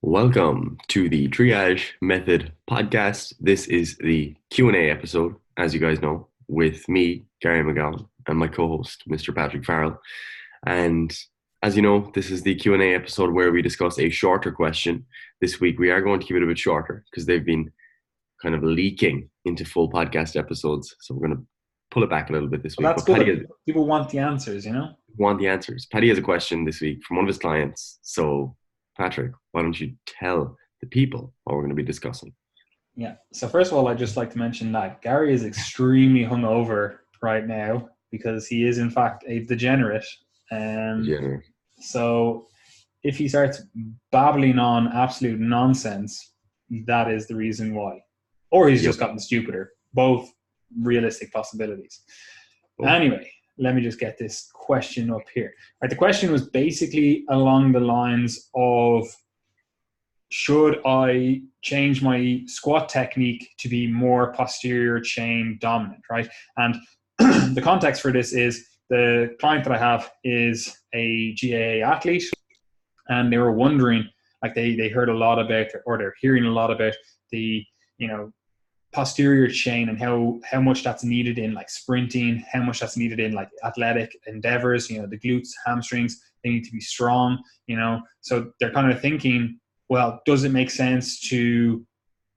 Welcome to the Triage Method podcast. This is the Q&A episode, as you guys know, with me, Gary McGowan, and my co-host, Mr. Patrick Farrell. And as you know, this is the Q&A episode where we discuss a shorter question. This week, we are going to keep it a bit shorter because they've been kind of leaking into full podcast episodes. So we're going to pull it back a little bit this Well, week. that's But Paddy good. People want the answers, you know? want the answers. Paddy has a question this week from one of his clients. So Patrick, why don't you tell the people what we're going to be discussing? Yeah. So first of all, I'd just like to mention that Gary is extremely hungover right now because he is in fact a degenerate. Yeah. So if he starts babbling on absolute nonsense, that is the reason why. Or he's Yep. just gotten stupider. Both realistic possibilities. Oh, Anyway, let me just get this question up here. Right, the question was basically along the lines of, should I change my squat technique to be more posterior chain dominant, right? And the context for this is the client that I have is a GAA athlete, and they were wondering, like they heard a lot about, or they're hearing a lot about the, you know, posterior chain and how much that's needed in like sprinting, how much that's needed in like athletic endeavors, the glutes, hamstrings, they need to be strong, so they're kind of thinking, well, does it make sense to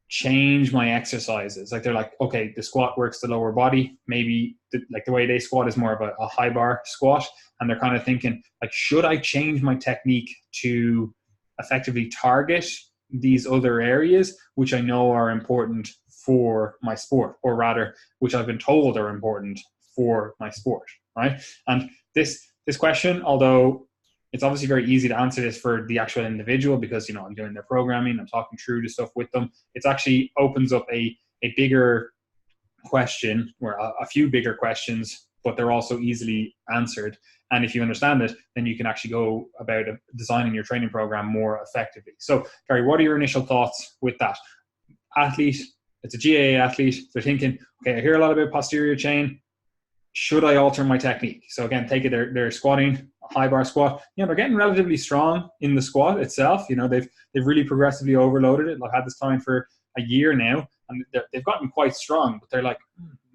change my exercises? Like they're like, okay, the squat works the lower body, maybe the way they squat is more of a high bar squat, and they're kind of thinking like, should I change my technique to effectively target these other areas which I know are important for my sport, or rather which I've been told are important for my sport, right? And this question, although it's obviously very easy to answer this for the actual individual because I'm doing their programming, I'm talking through the stuff with them, it actually opens up a bigger question, or a few bigger questions, but they're also easily answered. And if you understand it, then you can actually go about designing your training program more effectively. So, Gary, what are your initial thoughts with that? Athlete, it's a GAA athlete. They're thinking, okay, I hear a lot about posterior chain. Should I alter my technique? So again, take it, they're squatting, a high bar squat. They're getting relatively strong in the squat itself. They've really progressively overloaded it. I've had this client for a year now, and they've gotten quite strong, but they're like,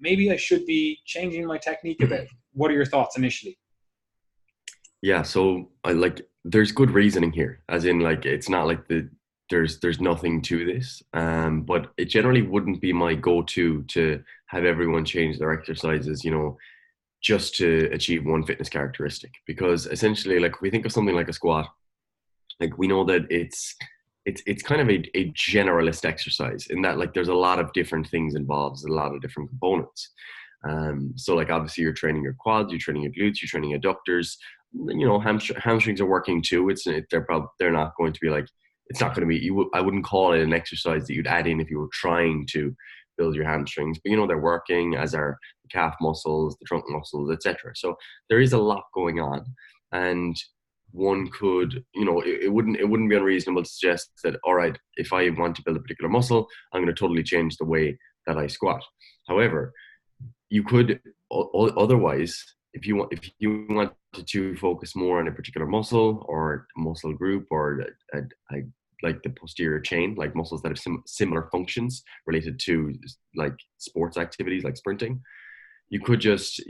maybe I should be changing my technique a bit. What are your thoughts initially? Yeah, so there's good reasoning here, as in like it's not like there's nothing to this, but it generally wouldn't be my go-to to have everyone change their exercises, just to achieve one fitness characteristic. Because essentially, like if we think of something like a squat, like we know that it's kind of a generalist exercise in that like there's a lot of different things involved, a lot of different components. So like obviously you're training your quads, you're training your glutes, you're training adductors. Hamstrings are working too. They're not going to be like, it's not going to be. I wouldn't call it an exercise that you'd add in if you were trying to build your hamstrings. But they're working, as are the calf muscles, the trunk muscles, etc. So there is a lot going on, and one could, it wouldn't be unreasonable to suggest that, all right, if I want to build a particular muscle, I'm going to totally change the way that I squat. However, you could otherwise, if you wanted to focus more on a particular muscle or muscle group, or like the posterior chain, like muscles that have similar functions related to like sports activities like sprinting, you could just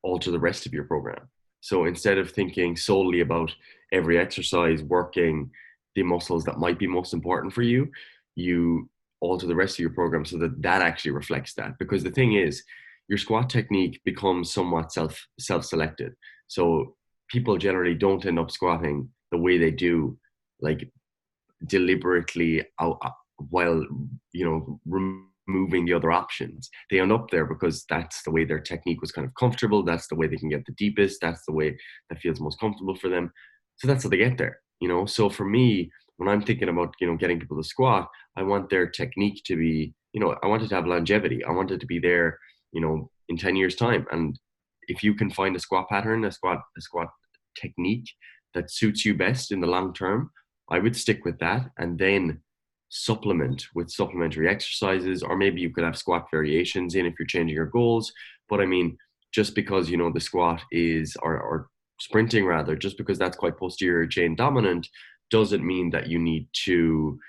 alter the rest of your program. So instead of thinking solely about every exercise working the muscles that might be most important for you, you alter the rest of your program so that actually reflects that. Because the thing is, your squat technique becomes somewhat self-selected. So people generally don't end up squatting the way they do, like deliberately out, while removing the other options. They end up there because that's the way their technique was kind of comfortable. That's the way they can get the deepest. That's the way that feels most comfortable for them. So that's how they get there. So for me, when I'm thinking about getting people to squat, I want their technique to be, I want it to have longevity. I want it to be there in 10 years time. And if you can find a squat pattern, a squat technique that suits you best in the long term, I would stick with that, and then supplement with supplementary exercises, or maybe you could have squat variations in if you're changing your goals. But I mean, just because the squat is, or sprinting rather, just because that's quite posterior chain dominant, doesn't mean that you need to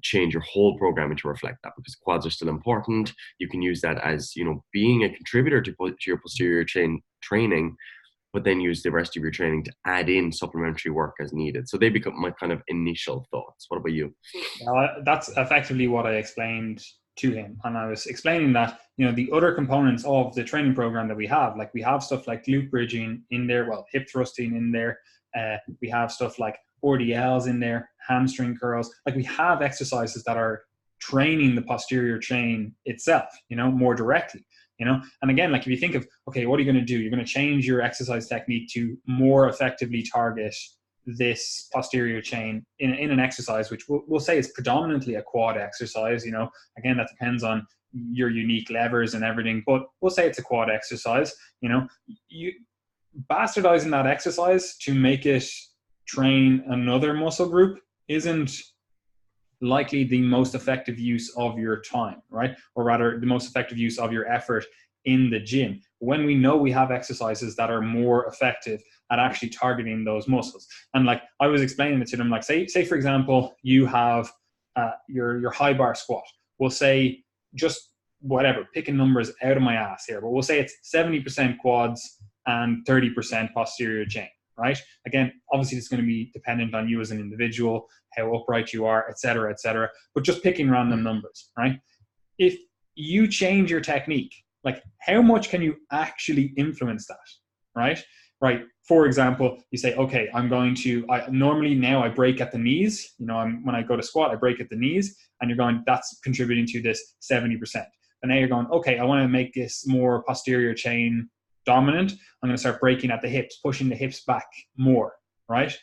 change your whole programming to reflect that, because quads are still important. You can use that as, being a contributor to your posterior chain training, but then use the rest of your training to add in supplementary work as needed. So they become my kind of initial thoughts. What about you? That's effectively what I explained to him. And I was explaining that, the other components of the training program that we have, like we have stuff like glute bridging in there, well, hip thrusting in there. We have stuff like RDLs in there, hamstring curls. Like we have exercises that are training the posterior chain itself, more directly. And again, like if you think of, okay, what are you going to do? You're going to change your exercise technique to more effectively target this posterior chain in an exercise, which we'll say is predominantly a quad exercise. Again, that depends on your unique levers and everything, but we'll say it's a quad exercise. You bastardizing that exercise to make it train another muscle group isn't likely the most effective use of your time, right? Or rather, the most effective use of your effort in the gym, when we know we have exercises that are more effective at actually targeting those muscles. And like I was explaining it to them, like say for example, you have your high bar squat. We'll say, just whatever, picking numbers out of my ass here, but we'll say it's 70% quads and 30% posterior chain, right? Again, obviously it's going to be dependent on you as an individual, how upright you are, et cetera, but just picking random numbers, right? If you change your technique, like how much can you actually influence that, right? Right. For example, you say, okay, normally now I break at the knees, when I go to squat, I break at the knees, and you're going, that's contributing to this 70%. And now you're going, okay, I want to make this more posterior chain dominant. I'm going to start breaking at the hips, pushing the hips back more, right?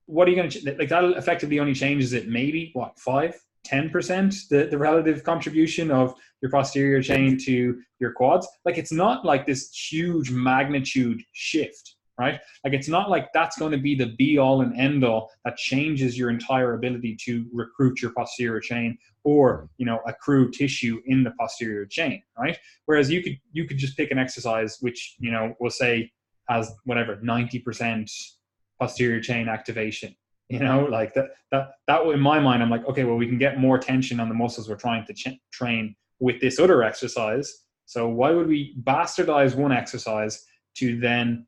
What are you going to, like that effectively only changes it maybe, 5-10%, the relative contribution of your posterior chain to your quads. Like it's not like this huge magnitude shift, right? Like it's not like that's going to be the be all and end all that changes your entire ability to recruit your posterior chain or, accrue tissue in the posterior chain, right? Whereas you could just pick an exercise which, we'll say has whatever 90% posterior chain activation. Like that in my mind, I'm like, okay, well, we can get more tension on the muscles we're trying to train with this other exercise. So why would we bastardize one exercise to then,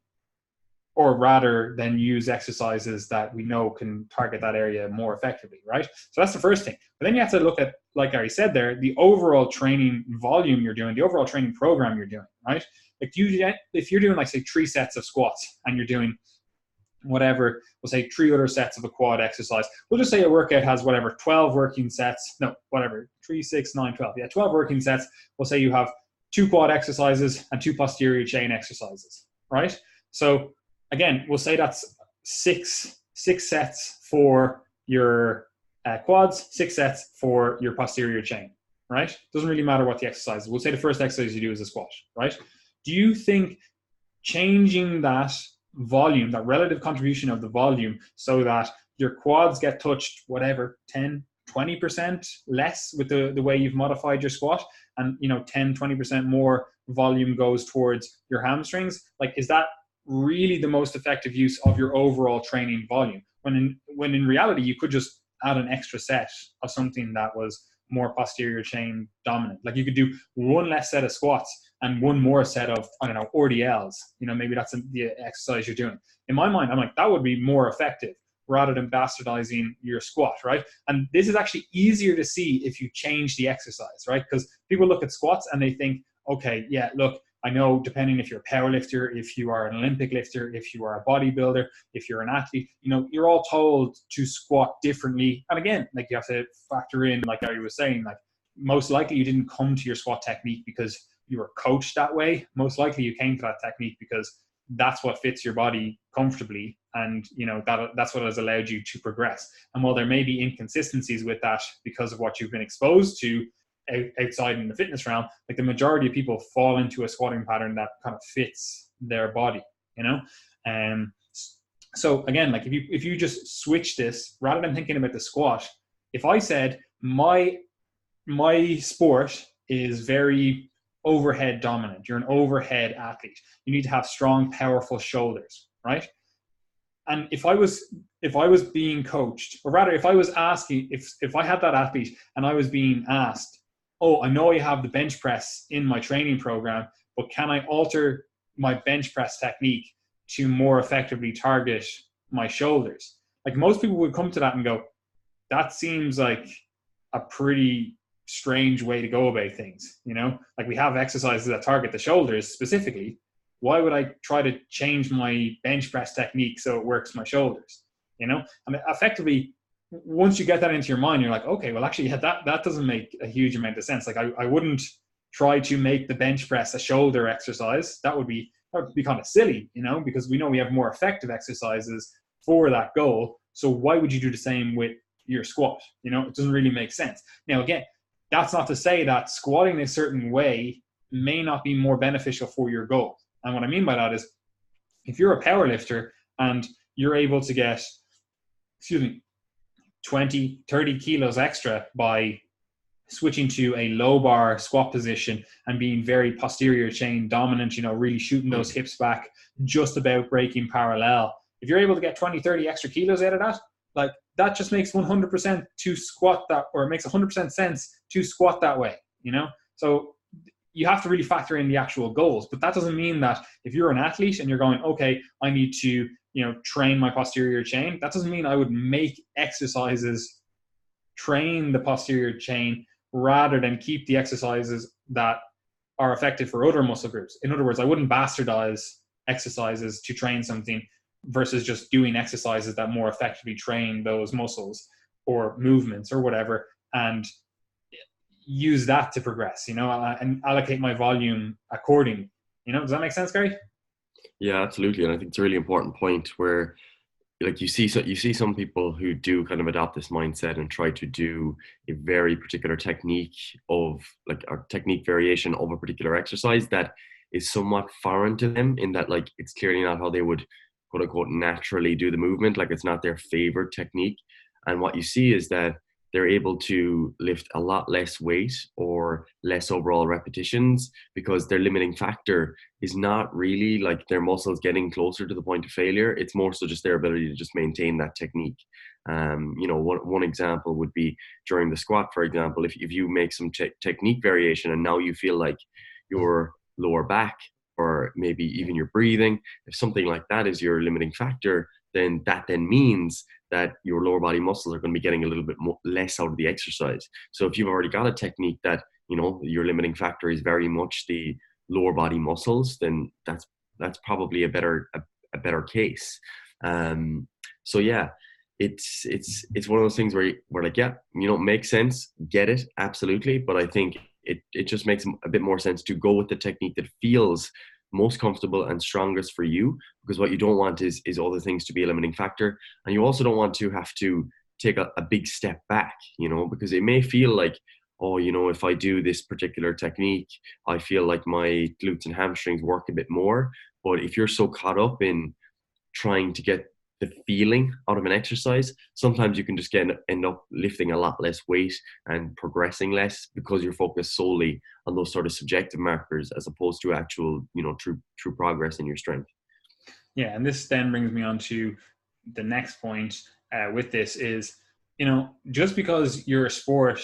or rather than use exercises that we know can target that area more effectively, right? So that's the first thing. But then you have to look at, like Gary said there, the overall training volume you're doing, the overall training program you're doing, right? Like if you're doing like say 3 sets of squats and you're doing whatever, we'll say 3 other sets of a quad exercise. We'll just say a workout has 12 working sets. No, 3, 6, 9, 12. Yeah, 12 working sets. We'll say you have 2 quad exercises and 2 posterior chain exercises, right? So again, we'll say that's six sets for your quads, 6 sets for your posterior chain, right? Doesn't really matter what the exercise is. We'll say the first exercise you do is a squat, right? Do you think changing that volume, that relative contribution of the volume, so that your quads get touched 10-20% less with the way you've modified your squat, and 10-20% more volume goes towards your hamstrings, like is that really the most effective use of your overall training volume, when in reality you could just add an extra set of something that was more posterior chain dominant? Like you could do 1 less set of squats and 1 more set of, RDLs. Maybe that's the exercise you're doing. In my mind, I'm like, that would be more effective rather than bastardizing your squat, right? And this is actually easier to see if you change the exercise, right? Because people look at squats and they think, okay, yeah, look, I know depending if you're a power lifter, if you are an Olympic lifter, if you are a bodybuilder, if you're an athlete, you're all told to squat differently. And again, like you have to factor in, like Gary was saying, like most likely you didn't come to your squat technique because you were coached that way. Most likely you came to that technique because that's what fits your body comfortably, and that's what has allowed you to progress. And while there may be inconsistencies with that because of what you've been exposed to outside in the fitness realm, like the majority of people fall into a squatting pattern that kind of fits their body, so again, like if you just switch this, rather than thinking about the squat, if I said my sport is very overhead dominant, you're an overhead athlete, you need to have strong, powerful shoulders, right? And if I was if I was being coached, or rather if I was asking, if I had that athlete and I was being asked, oh, I know I have the bench press in my training program, but can I alter my bench press technique to more effectively target my shoulders? Like most people would come to that and go, that seems like a pretty strange way to go about things. You know, like we have exercises that target the shoulders specifically. Why would I try to change my bench press technique so it works my shoulders? You know, I mean, effectively, once you get that into your mind, you're like, okay, well, actually, yeah, that doesn't make a huge amount of sense. Like, I wouldn't try to make the bench press a shoulder exercise. That would be kind of silly, you know, because we know we have more effective exercises for that goal. So why would you do the same with your squat? You know, it doesn't really make sense. Now, again, that's not to say that squatting a certain way may not be more beneficial for your goal. And what I mean by that is, if you're a power lifter and you're able to get, 20, 30 kilos extra by switching to a low bar squat position and being very posterior chain dominant, you know, really shooting those hips back, just about breaking parallel. If you're able to get 20, 30 extra kilos out of that, like that just makes 100% to squat that, or it makes 100% sense to squat that way, you know? So you have to really factor in the actual goals, but that doesn't mean that if you're an athlete and you're going, okay, I need to, you know, train my posterior chain. That doesn't mean I would make exercises train the posterior chain rather than keep the exercises that are effective for other muscle groups. In other words, I wouldn't bastardize exercises to train something versus just doing exercises that more effectively train those muscles or movements or whatever, and use that to progress, you know, and allocate my volume accordingly. You know, does that make sense, Gary? Yeah, absolutely. And I think it's a really important point where like you see some people who do kind of adopt this mindset and try to do a very particular technique of like a technique variation of a particular exercise that is somewhat foreign to them, in that like it's clearly not how they would quote unquote naturally do the movement. Like it's not their favorite technique. And what you see is that they're able to lift a lot less weight or less overall repetitions because their limiting factor is not really like their muscles getting closer to the point of failure. It's more so just their ability to just maintain that technique. You know, one example would be during the squat, for example, if you make some technique variation and now you feel like your lower back or maybe even your breathing, if something like that is your limiting factor, then that then means that your lower body muscles are going to be getting a little bit less out of the exercise. So if you've already got a technique that, you know, your limiting factor is very much the lower body muscles, then that's probably a better case. So yeah, it's one of those things where we're like, yeah, you know, makes sense, get it, absolutely. But I think it just makes a bit more sense to go with the technique that feels most comfortable and strongest for you, because what you don't want is other things to be a limiting factor, and you also don't want to have to take a big step back, you know, because it may feel like, oh, you know, if I do this particular technique, I feel like my glutes and hamstrings work a bit more. But if you're so caught up in trying to get the feeling out of an exercise, sometimes you can just end up lifting a lot less weight and progressing less because you're focused solely on those sort of subjective markers as opposed to actual, you know, true progress in your strength. Yeah, and this then brings me on to the next point with this is, you know, just because your sport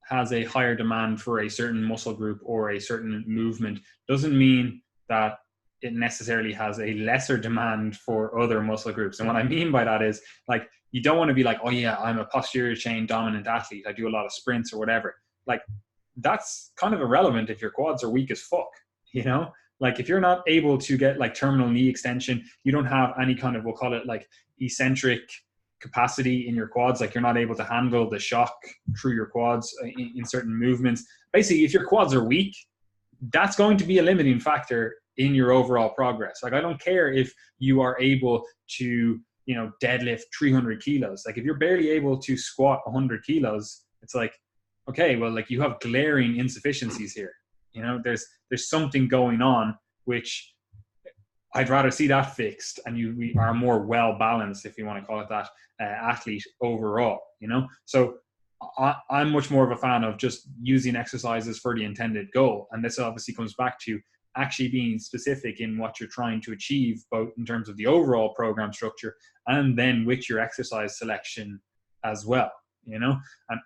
has a higher demand for a certain muscle group or a certain movement doesn't mean that it necessarily has a lesser demand for other muscle groups. And what I mean by that is, like, you don't want to be like, oh yeah, I'm a posterior chain dominant athlete, I do a lot of sprints or whatever. Like, that's kind of irrelevant if your quads are weak as fuck, you know? Like, if you're not able to get like terminal knee extension, you don't have any kind of, we'll call it like eccentric capacity in your quads, like you're not able to handle the shock through your quads in certain movements. Basically, if your quads are weak, that's going to be a limiting factor in your overall progress. Like, I don't care if you are able to, you know, deadlift 300 kilos. Like, if you're barely able to squat 100 kilos, it's like, okay, well, like, you have glaring insufficiencies here. You know, there's something going on, which I'd rather see that fixed, and we are more well balanced, if you want to call it that, athlete overall. You know, so I'm much more of a fan of just using exercises for the intended goal, and this obviously comes back to actually being specific in what you're trying to achieve, both in terms of the overall program structure and then with your exercise selection as well, you know?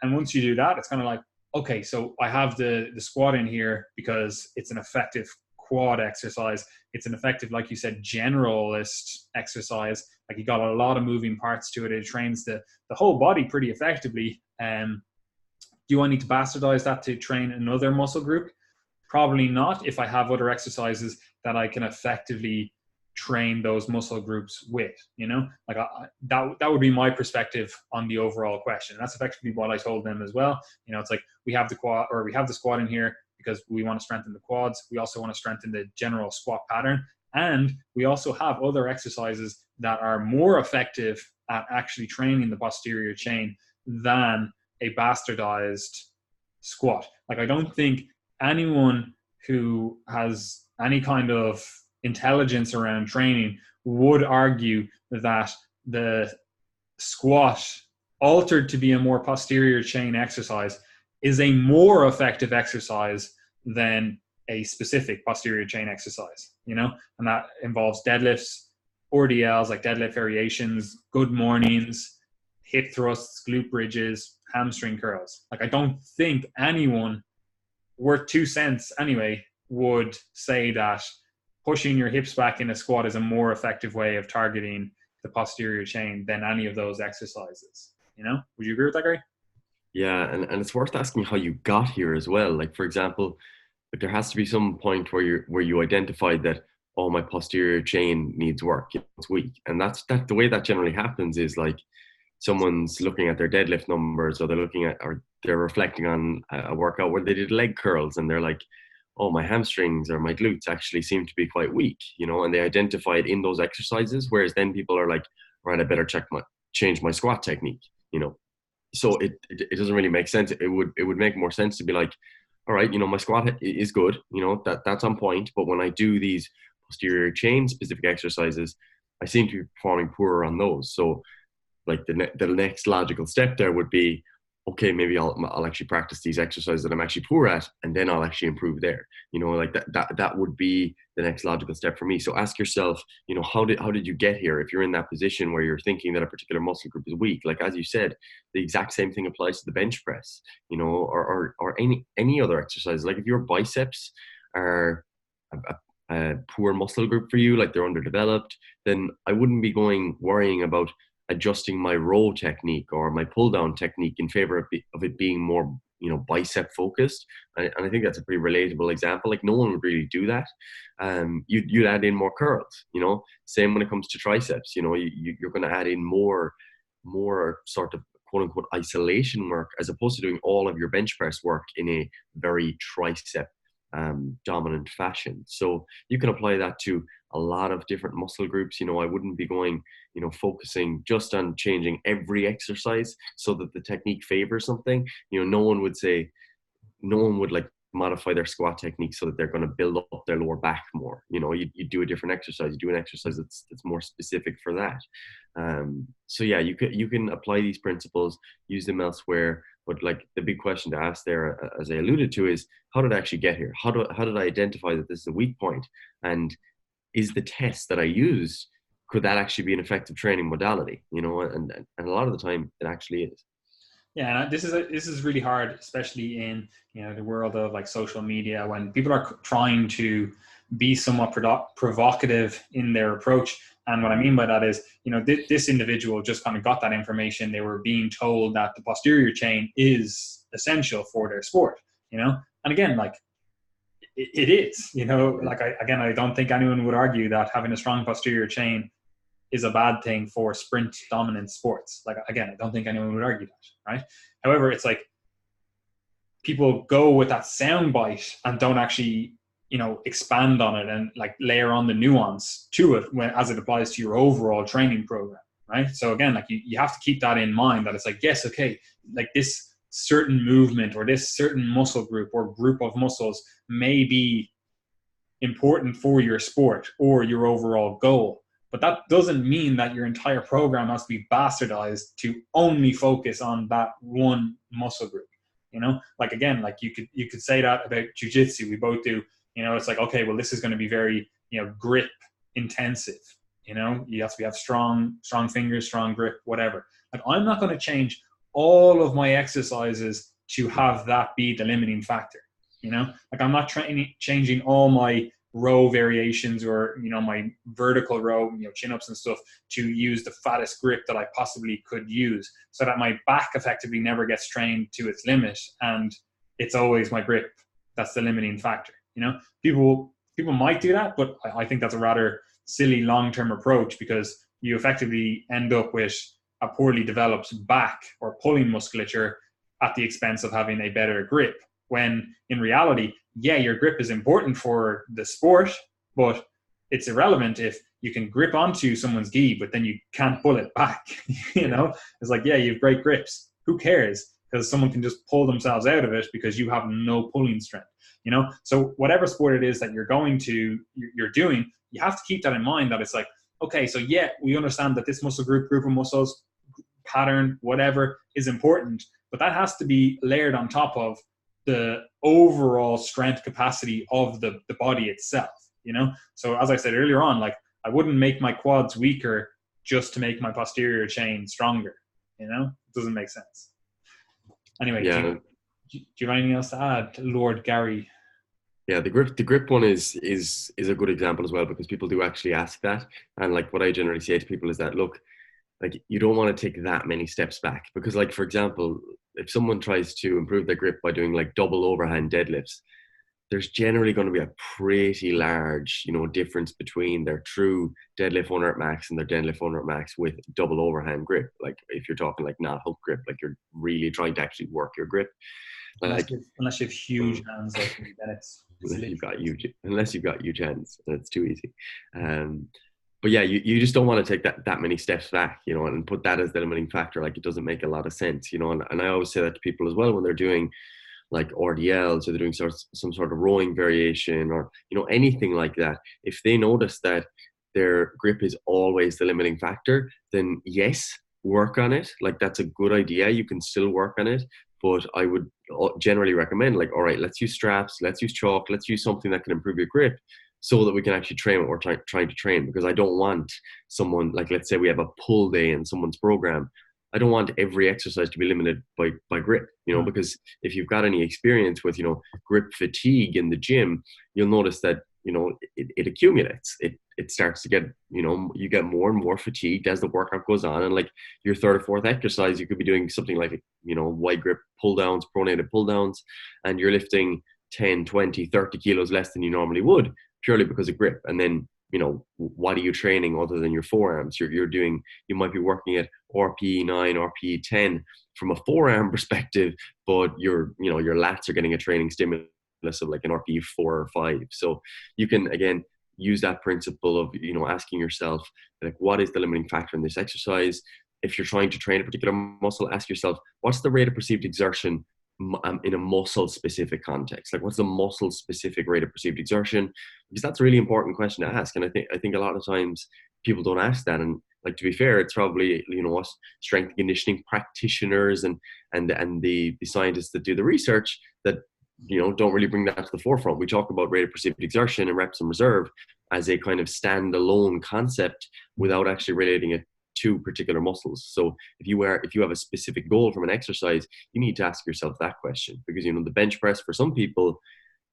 And once you do that, it's kind of like, okay, so I have the squat in here because it's an effective quad exercise. It's an effective, like you said, generalist exercise. Like, you got a lot of moving parts to it. It trains the whole body pretty effectively. Do I need to bastardize that to train another muscle group? Probably not, if I have other exercises that I can effectively train those muscle groups with, you know? Like, that would be my perspective on the overall question. That's effectively what I told them as well. You know, it's like, we have the quad, or we have the squat in here because we want to strengthen the quads. We also want to strengthen the general squat pattern. And we also have other exercises that are more effective at actually training the posterior chain than a bastardized squat. Like, I don't think anyone who has any kind of intelligence around training would argue that the squat, altered to be a more posterior chain exercise, is a more effective exercise than a specific posterior chain exercise, you know? And that involves deadlifts, RDLs, like deadlift variations, good mornings, hip thrusts, glute bridges, hamstring curls. Like, I don't think anyone worth 2 cents anyway would say that pushing your hips back in a squat is a more effective way of targeting the posterior chain than any of those exercises. You know, would you agree with that, Gary? Yeah, and it's worth asking how you got here as well. Like, for example, like, there has to be some point where you identified that, oh, my posterior chain needs work, it's weak. And that the way that generally happens is, like, someone's looking at their deadlift numbers, or they're reflecting on a workout where they did leg curls, and they're like, oh, my hamstrings or my glutes actually seem to be quite weak, you know, and they identify it in those exercises. Whereas then people are like, right, I better change my squat technique, you know. So it doesn't really make sense. It would make more sense to be like, all right, you know, my squat is good, you know, that's on point. But when I do these posterior chain specific exercises, I seem to be performing poorer on those. So, like, the next logical step there would be, okay, maybe I'll actually practice these exercises that I'm actually poor at, and then I'll actually improve there. You know, like that would be the next logical step for me. So ask yourself, you know, how did you get here? If you're in that position where you're thinking that a particular muscle group is weak, like, as you said, the exact same thing applies to the bench press, you know, or any other exercise. Like, if your biceps are a poor muscle group for you, like they're underdeveloped, then I wouldn't be worrying about adjusting my row technique or my pull down technique in favor of it being more, you know, bicep focused. And I think that's a pretty relatable example. Like, no one would really do that. You'd add in more curls, you know. Same when it comes to triceps. You know, you're going to add in more sort of quote unquote isolation work, as opposed to doing all of your bench press work in a very tricep dominant fashion. So you can apply that to a lot of different muscle groups. You know, I wouldn't be going, you know, focusing just on changing every exercise so that the technique favors something. You know, no one would like modify their squat technique so that they're going to build up their lower back more. You know, you do a different exercise, you do an exercise that's more specific for that. So yeah, you can apply these principles, use them elsewhere. But, like, the big question to ask there, as I alluded to, is, how did I actually get here? How did I identify that this is a weak point? And is the test that I used, could that actually be an effective training modality? You know, and a lot of the time it actually is. Yeah, and this is really hard, especially in, you know, the world of like social media, when people are trying to be somewhat provocative in their approach. And what I mean by that is, you know, this individual just kind of got that information. They were being told that the posterior chain is essential for their sport, you know. And again, like, it is, you know, like, I don't think anyone would argue that having a strong posterior chain is a bad thing for sprint dominant sports. Like, again, I don't think anyone would argue that, right? However, it's like, people go with that sound bite and don't actually, you know, expand on it and like layer on the nuance to it as it applies to your overall training program, right? So again, like, you have to keep that in mind, that it's like, yes, okay, like, this certain movement or this certain muscle group or group of muscles may be important for your sport or your overall goal. But that doesn't mean that your entire program has to be bastardized to only focus on that one muscle group. You know, like, again, like, you could say that about jiu-jitsu. We both do, It's like, okay, well, this is going to be very, grip intensive. You have to have strong fingers, strong grip, whatever. Like, I'm not going to change all of my exercises to have that be the limiting factor. Like, I'm not changing all my row variations, or my vertical row, chin-ups and stuff, to use the fattest grip that I possibly could use, so that my back effectively never gets strained to its limit, and it's always my grip that's the limiting factor. People might do that, but I think that's a rather silly long-term approach, because you effectively end up with a poorly developed back or pulling musculature at the expense of having a better grip, when in reality, yeah, your grip is important for the sport, but it's irrelevant if you can grip onto someone's gi, but then you can't pull it back. It's like, yeah, you have great grips. Who cares? Because someone can just pull themselves out of it because you have no pulling strength. So whatever sport it is that you're doing, you have to keep that in mind, that it's like, okay, so yeah, we understand that this muscle group of muscles, pattern, whatever, is important, but that has to be layered on top of the overall strength capacity of the body itself. So as I said earlier on, like, I wouldn't make my quads weaker just to make my posterior chain stronger. It doesn't make sense. Anyway, Yeah. do you have anything else to add, Lord Gary? Yeah, the grip one is a good example as well, because people do actually ask that. And like, what I generally say to people is that, look, like, you don't want to take that many steps back, because, like, for example, if someone tries to improve their grip by doing like double overhand deadlifts, there's generally going to be a pretty large, difference between their true deadlift under at max and their deadlift under at max with double overhand grip. Like, if you're talking like not hook grip, like you're really trying to actually work your grip. Like, Unless you have huge hands like me, then it's unless you've got huge hands, it's too easy. But yeah, you just don't want to take that many steps back, and put that as the limiting factor. Like, it doesn't make a lot of sense, and I always say that to people as well when they're doing like RDLs, or they're doing some sort of rowing variation, or anything like that. If they notice that their grip is always the limiting factor, then yes, work on it. Like, that's a good idea. You can still work on it, but I would generally recommend, like, all right, let's use straps, let's use chalk, let's use something that can improve your grip, so that we can actually train what we're trying to train. Because I don't want someone, like, let's say we have a pull day in someone's program, I don't want every exercise to be limited by grip, because if you've got any experience with, grip fatigue in the gym, you'll notice that, it accumulates. It starts to get, you get more and more fatigued as the workout goes on. And like, your third or fourth exercise, you could be doing something like, wide grip pull downs, pronated pull downs, and you're lifting 10, 20, 30 kilos less than you normally would, purely because of grip. And then, what are you training other than your forearms? You might be working at RPE 9, RPE 10 from a forearm perspective, but your lats are getting a training stimulus of like an RPE 4 or 5. So you can, again, use that principle of, asking yourself, like, what is the limiting factor in this exercise? If you're trying to train a particular muscle, ask yourself, what's the rate of perceived exertion in a muscle specific context? Like, what's the muscle specific rate of perceived exertion? Because that's a really important question to ask. And I think a lot of times people don't ask that. And like, to be fair, it's probably, us strength and conditioning practitioners and the scientists that do the research that, don't really bring that to the forefront. We talk about rate of perceived exertion and reps in reserve as a kind of standalone concept without actually relating it to particular muscles. So if you have a specific goal from an exercise, you need to ask yourself that question. Because, the bench press, for some people,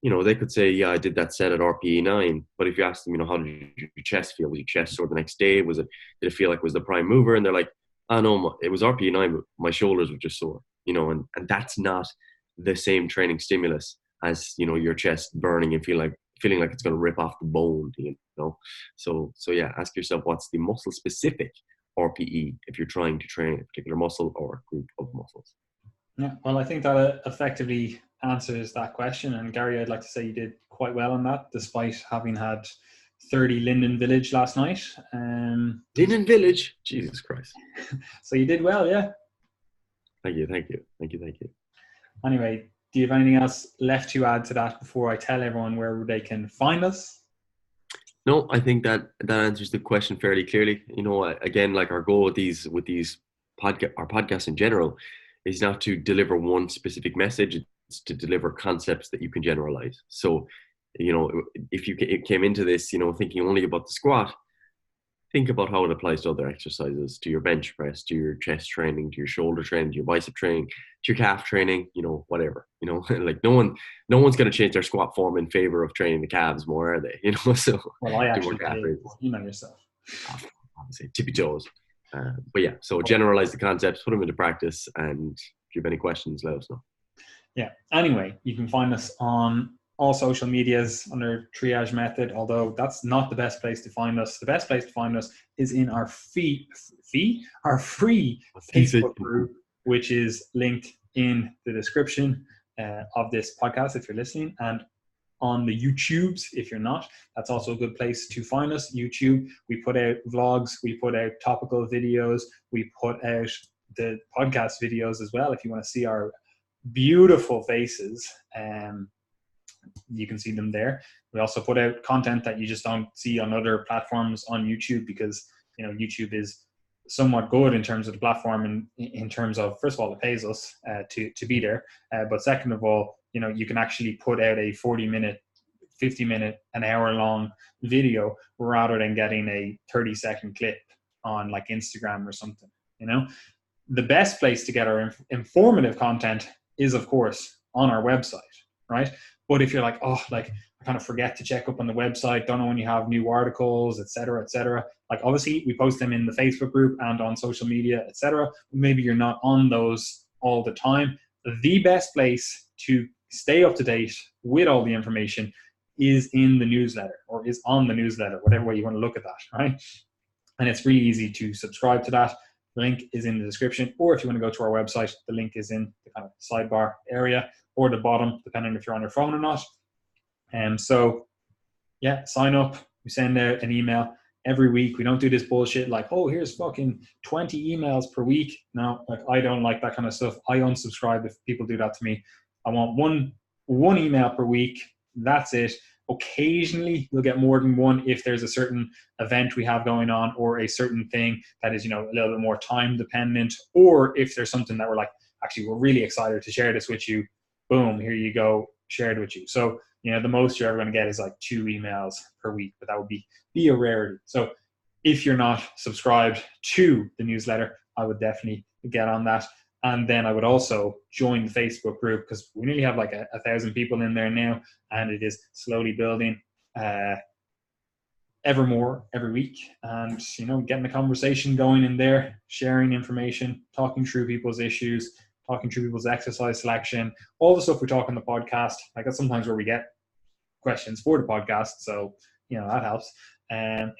they could say, yeah, I did that set at RPE 9. But if you ask them, how did your chest feel? Was your chest sore the next day? Did it feel like it was the prime mover? And they're like, oh no, it was RPE 9, but my shoulders were just sore. And that's not the same training stimulus as, your chest burning and feeling like it's going to rip off the bone, So yeah, ask yourself, what's the muscle specific RPE if you're trying to train a particular muscle or a group of muscles. Yeah, well, I think that effectively answers that question. And Gary, I'd like to say you did quite well on that, despite having had 30 Linden Village last night. Linden Village? Jesus Christ. So you did well, yeah. Thank you. Anyway, do you have anything else left to add to that before I tell everyone where they can find us? No, I think that answers the question fairly clearly. Again, like, our goal with these our podcasts in general is not to deliver one specific message. It's to deliver concepts that you can generalize. So if you came into this, thinking only about the squat, think about how it applies to other exercises, to your bench press, to your chest training, to your shoulder training, to your bicep training, to your calf training, whatever, like no one's going to change their squat form in favor of training the calves more, are they? So Well, I do more actually calf did. raises. You know yourself. Obviously, tippy toes. But yeah, so generalize the concepts, put them into practice, and if you have any questions, let us know. Yeah. Anyway, you can find us on all social medias under Triage Method, although that's not the best place to find us. The best place to find us is in our free Facebook group, which is linked in the description of this podcast if you're listening, and on the YouTubes if you're not. That's also a good place to find us. YouTube, we put out vlogs, we put out topical videos, we put out the podcast videos as well. If you want to see our beautiful faces, you can see them there. We also put out content that you just don't see on other platforms on YouTube, because YouTube is somewhat good in terms of the platform, and in terms of, first of all, it pays us to be there, but second of all, you can actually put out a 40-minute, 50-minute, an hour-long video rather than getting a 30-second clip on like Instagram or something. The best place to get our informative content is, of course, on our website, right? But if you're like, I kind of forget to check up on the website, don't know when you have new articles, etc., like obviously we post them in the Facebook group and on social media, etc. Maybe you're not on those all the time. The best place to stay up to date with all the information is in the newsletter, or is on the newsletter, whatever way you want to look at that, right? And it's really easy to subscribe to that. The link is in the description, or if you want to go to our website, the link is in the kind of sidebar area or the bottom, depending if you're on your phone or not. So yeah, sign up. We send out an email every week. We don't do this bullshit like, here's fucking 20 emails per week. No, like I don't like that kind of stuff. I unsubscribe if people do that to me. I want one email per week. That's it. Occasionally you'll get more than one if there's a certain event we have going on, or a certain thing that is, a little bit more time dependent, or if there's something that we're like, actually, we're really excited to share this with you. Boom, here you go, shared with you. So, the most you're ever going to get is like 2 emails per week, but that would be a rarity. So if you're not subscribed to the newsletter, I would definitely get on that. And then I would also join the Facebook group, because we nearly have like 1,000 people in there now, and it is slowly building ever more every week. And, getting the conversation going in there, sharing information, talking through people's issues, talking through people's exercise selection, all the stuff we talk on the podcast. Like that's sometimes where we get questions for the podcast. So, that helps. And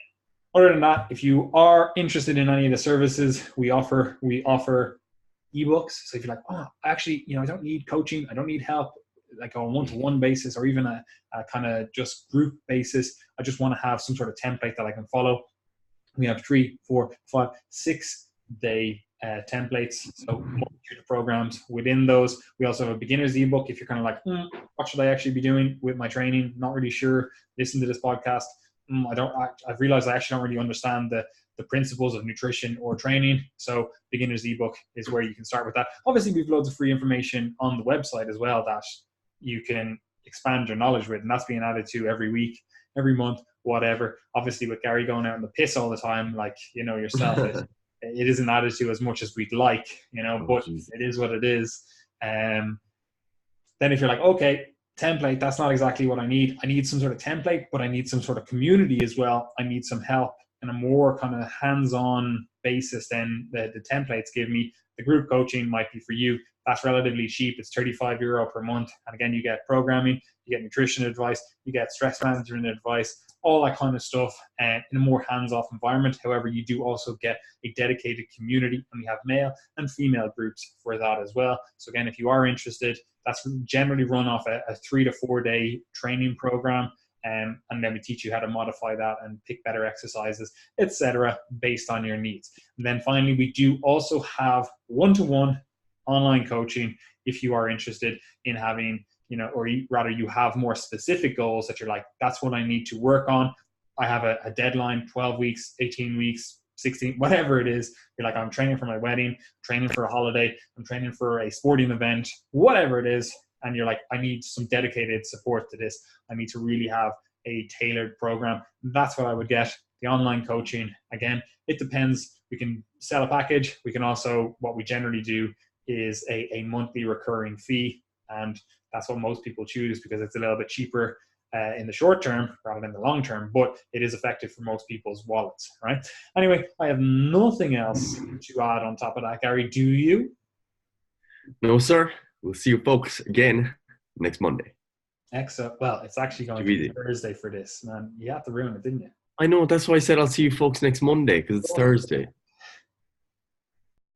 other than that, if you are interested in any of the services we offer ebooks. So if you're like, actually, I don't need coaching, I don't need help, like on a one-to-one basis, or even a kind of just group basis, I just want to have some sort of template that I can follow. We have 3, 4, 5, 6 day templates, so multitude of programs within those. We also have a beginner's ebook if you're kind of like, what should I actually be doing with my training? Not really sure. Listen to this podcast. I've realized I actually don't really understand the principles of nutrition or training. So beginner's ebook is where you can start with that. Obviously, we've loads of free information on the website as well that you can expand your knowledge with, and that's being added to every week, every month, whatever. Obviously, with Gary going out on the piss all the time, like yourself, it isn't added to as much as we'd like, but it is what it is. Then if you're like, okay, template, that's not exactly what I need. I need some sort of template, but I need some sort of community as well. I need some help in a more kind of hands-on basis than the templates give me. The group coaching might be for you. That's relatively cheap. It's €35 per month. And again, you get programming, you get nutrition advice, you get stress management advice, all that kind of stuff, and in a more hands-off environment. However, you do also get a dedicated community, and we have male and female groups for that as well. So again, if you are interested, that's generally run off a 3 to 4 day training program. And then we teach you how to modify that and pick better exercises, etc., based on your needs. And then finally, we do also have one-to-one online coaching if you are interested in having, or rather you have more specific goals that you're like, that's what I need to work on. I have a deadline, 12 weeks, 18 weeks, 16, whatever it is. You're like, I'm training for my wedding, training for a holiday, I'm training for a sporting event, whatever it is. and you're like, I need some dedicated support to this. I need to really have a tailored program. That's what I would get. The online coaching, again, it depends. We can sell a package. We can also, what we generally do is a monthly recurring fee. And that's what most people choose because it's a little bit cheaper in the short term rather than the long term, but it is effective for most people's wallets, right? Anyway, I have nothing else to add on top of that. Gary, do you? No, sir. We'll see you folks again next Monday. Excellent. Well, it's actually going Too to be easy. Thursday for this, man. You had to ruin it, didn't you? I know. That's why I said I'll see you folks next Monday because it's Sorry. Thursday.